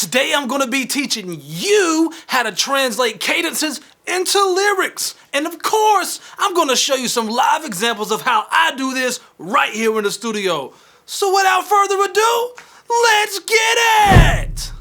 Today I'm going to be teaching you how to translate cadences into lyrics. And of course, I'm going to show you some live examples of how I do this right here in the studio. So without further ado, let's get it!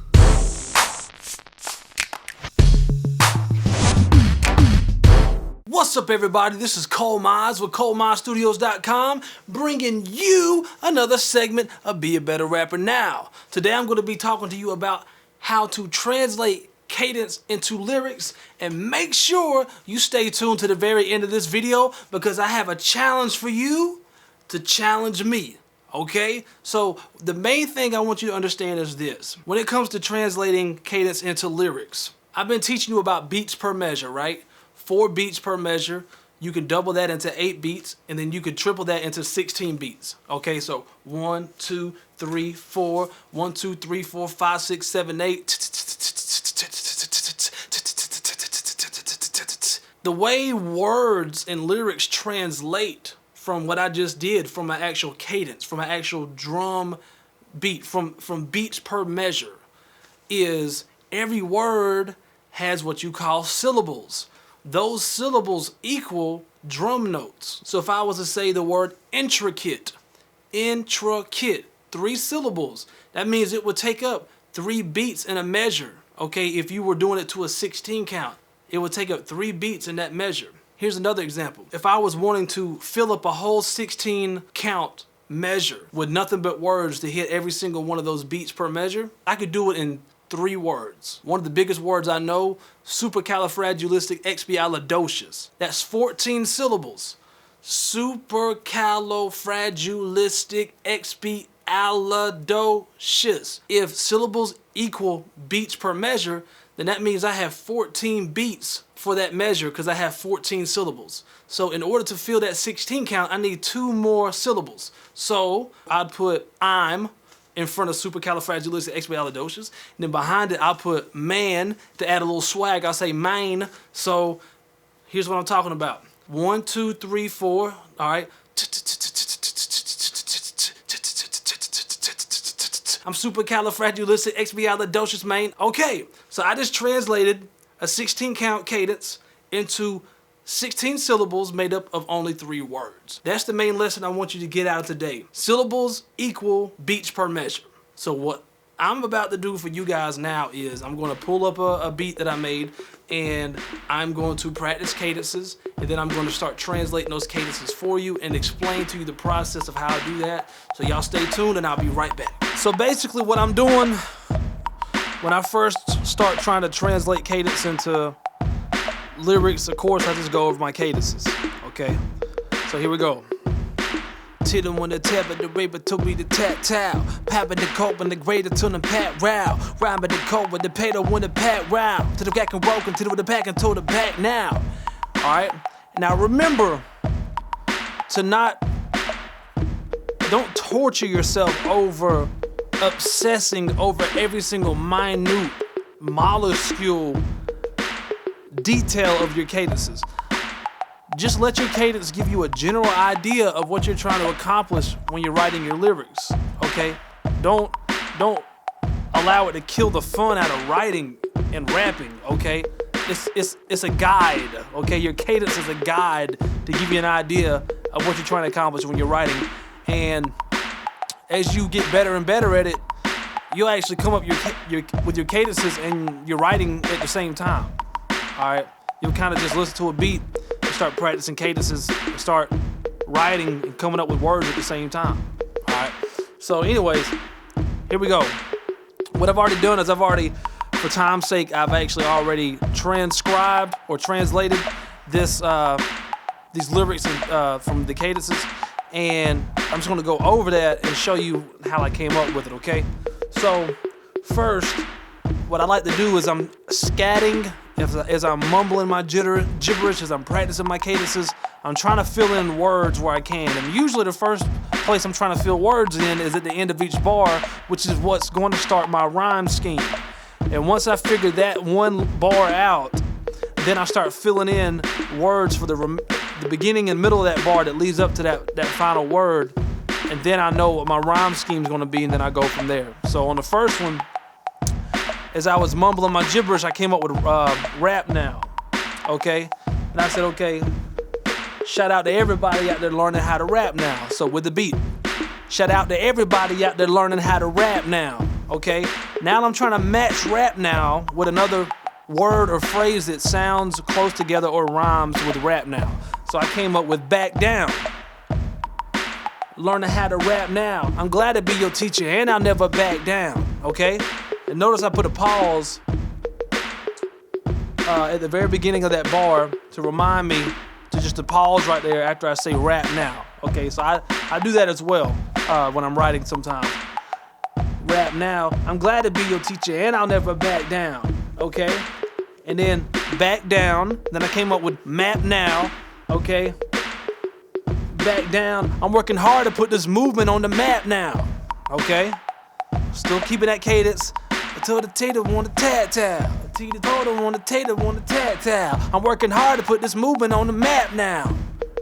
What's up, everybody? This is Mize with ColeMizeStudios.com, bringing you another segment of Be a Better Rapper Now. Today I'm going to be talking to you about how to translate cadence into lyrics, and make sure you stay tuned to the very end of this video because I have a challenge for you to challenge me. Okay? So the main thing I want you to understand is this. When it comes to translating cadence into lyrics, I've been teaching you about beats per measure, right? 4 beats per measure. You can double that into 8 beats, and then you could triple that into 16 beats. Okay, so 1, 2, 3, 4, 1, 2, 3, 4, 5, 6, 7, 8. The way words and lyrics translate from what I just did, from an actual cadence, from an actual drum beat, from beats per measure, is every word has what you call syllables. Those syllables equal drum notes. So if I was to say the word intricate, 3 syllables, that means it would take up 3 beats in a measure. Okay, if you were doing it to a 16 count, it would take up 3 beats in that measure. Here's another example. If I was wanting to fill up a whole 16 count measure with nothing but words to hit every single one of those beats per measure, I could do it in 3 words. One of the biggest words I know, supercalifragilisticexpialidocious. That's 14 syllables. Supercalifragilisticexpialidocious. If syllables equal beats per measure, then that means I have 14 beats for that measure because I have 14 syllables. So in order to fill that 16 count, I need 2 more syllables. So I'd put I'm in front of supercalifragilisticexpialidocious, and then behind it I'll put man to add a little swag. I'll say main. So here's what I'm talking about. 1, 2, 3, 4. All right. I'm supercalifragilisticexpialidocious, main. Okay, so I just translated a 16 count cadence into 16 syllables made up of only 3 words. That's the main lesson I want you to get out of today. Syllables equal beats per measure. So what I'm about to do for you guys now is I'm going to pull up a beat that I made, and I'm going to practice cadences, and then I'm going to start translating those cadences for you and explain to you the process of how I do that. So y'all stay tuned and I'll be right back. So basically what I'm doing when I first start trying to translate cadence into lyrics, of course, I just go over my cadences, okay? So here we go. Tittle when the tap at the raper took me the tat towel. Papping the cope and the greater to the pat row. Rhyming the cope with the pato when the pat round. To the back and broken, to the back and to the back now. Alright? Now remember to don't torture yourself over obsessing over every single minute, molecule detail of your cadences. Just let your cadence give you a general idea of what you're trying to accomplish when you're writing your lyrics, okay? Don't allow it to kill the fun out of writing and rapping, okay? It's a guide, okay? Your cadence is a guide to give you an idea of what you're trying to accomplish when you're writing. And as you get better and better at it, you'll actually come up with your cadences and your writing at the same time. All right, you'll kind of just listen to a beat and start practicing cadences and start writing and coming up with words at the same time. All right, so anyways, here we go. What I've already done is for time's sake, I've actually already transcribed or translated these lyrics from the cadences, and I'm just gonna go over that and show you how I came up with it, okay? So first, what I like to do is I'm scatting. As I'm mumbling my gibberish, as I'm practicing my cadences, I'm trying to fill in words where I can. And usually the first place I'm trying to fill words in is at the end of each bar, which is what's going to start my rhyme scheme. And once I figure that one bar out, then I start filling in words for the beginning and middle of that bar that leads up to that final word. And then I know what my rhyme scheme is going to be, and then I go from there. So on the first one, as I was mumbling my gibberish, I came up with rap now, okay? And I said, okay, shout out to everybody out there learning how to rap now. So with the beat, shout out to everybody out there learning how to rap now, okay? Now I'm trying to match rap now with another word or phrase that sounds close together or rhymes with rap now. So I came up with back down. Learning how to rap now. I'm glad to be your teacher and I'll never back down, okay? And notice I put a pause at the very beginning of that bar to remind me to pause right there after I say rap now, okay? So I do that as well when I'm writing sometimes. Rap now. I'm glad to be your teacher and I'll never back down, okay? And then back down. Then I came up with map now, okay? Back down. I'm working hard to put this movement on the map now, okay? Still keeping that cadence. I told the tater want a tat-tat. I told the tater want a tater want a tat-tat. I'm working hard to put this movement on the map now,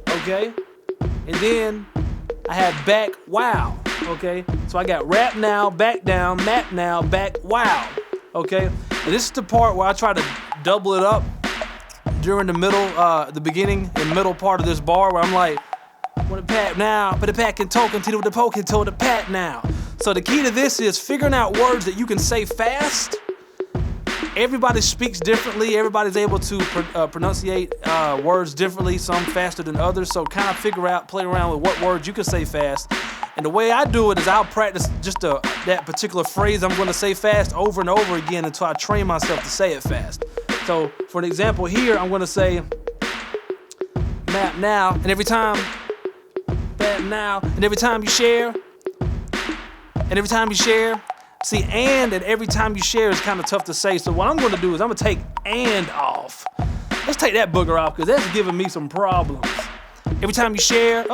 okay? And then I have back wow, okay? So I got rap now, back down, map now, back wow, okay? And this is the part where I try to double it up during the middle, the beginning and middle part of this bar where I'm like, want to pat now, but the pack and token, to the poke and to the pat now. So the key to this is figuring out words that you can say fast. Everybody speaks differently. Everybody's able to pronunciate words differently, some faster than others. So kind of figure out, play around with what words you can say fast. And the way I do it is I'll practice just that particular phrase I'm going to say fast over and over again until I train myself to say it fast. So for an example here, I'm going to say map now, and every time that now, and every time you share, and every time you share. See, and every time you share is kind of tough to say. So what I'm going to do is I'm going to take and off. Let's take that booger off because that's giving me some problems. Every time you share,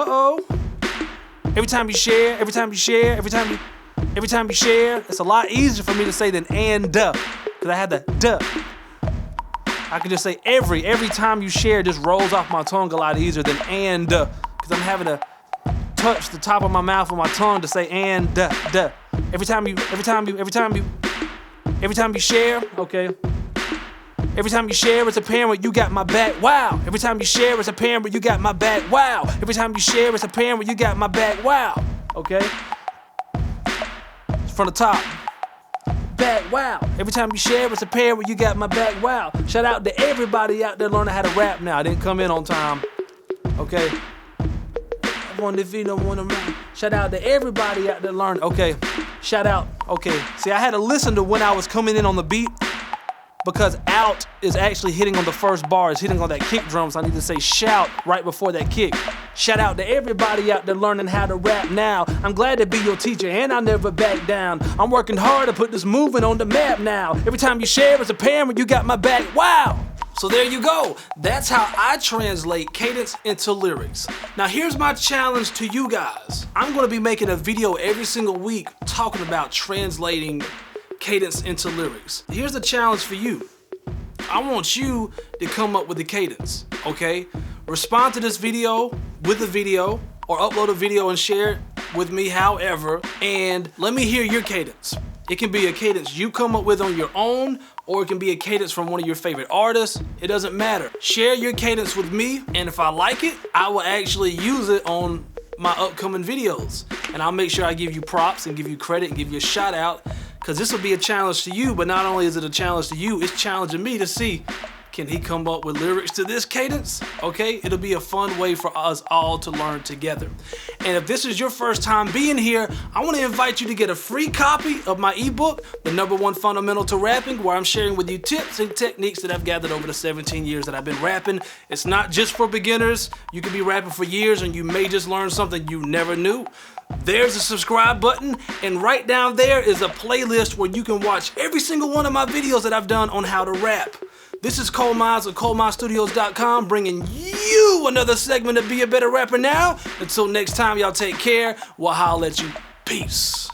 every time you share, every time you share, every time you share, it's a lot easier for me to say than and because I had the duh. I could just say every time you share just rolls off my tongue a lot easier than and because I'm having to touch the top of my mouth with my tongue to say and duh. Every time you share, okay. Every time you share, it's apparent you got my back, wow. Every time you share, it's apparent you got my back, wow. Every time you share, it's apparent you got my back, wow. Okay? From the top. Back, wow. Every time you share, it's apparent you got my back, wow. Shout out to everybody out there learning how to rap now. I didn't come in on time. Okay? I wonder if you don't want to rap. Shout out to everybody out there learning. Okay. Shout out. Okay. See, I had to listen to when I was coming in on the beat. Because out is actually hitting on the first bar, it's hitting on that kick drum, so I need to say shout right before that kick. Shout out to everybody out there learning how to rap now. I'm glad to be your teacher and I'll never back down. I'm working hard to put this movement on the map now. Every time you share, it's apparent you got my back, wow. So there you go. That's how I translate cadence into lyrics. Now here's my challenge to you guys. I'm gonna be making a video every single week talking about translating cadence into lyrics. Here's the challenge for you. I want you to come up with the cadence, okay? Respond to this video with a video or upload a video and share it with me however, and let me hear your cadence. It can be a cadence you come up with on your own, or it can be a cadence from one of your favorite artists. It doesn't matter. Share your cadence with me, and if I like it, I will actually use it on my upcoming videos. And I'll make sure I give you props and give you credit and give you a shout out, because this will be a challenge to you, but not only is it a challenge to you, it's challenging me to see, can he come up with lyrics to this cadence? Okay, it'll be a fun way for us all to learn together. And if this is your first time being here, I want to invite you to get a free copy of my ebook, The #1 Fundamental to Rapping, where I'm sharing with you tips and techniques that I've gathered over the 17 years that I've been rapping. It's not just for beginners. You could be rapping for years and you may just learn something you never knew. There's a subscribe button, and right down there is a playlist where you can watch every single one of my videos that I've done on how to rap. This is Cole Mize of ColeMizeStudios.com bringing you another segment of Be a Better Rapper Now. Until next time, y'all take care. We'll holler at you. Peace.